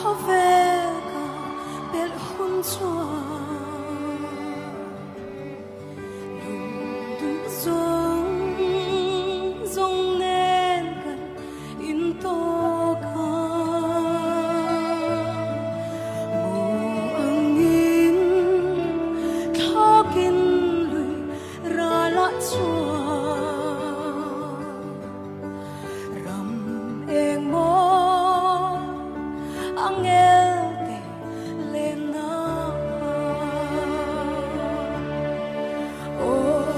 có vẻ cả biết hôn chua lùng đứng rong nên gần in to ca mùa ưng in thó kinh lùi ra lạ chua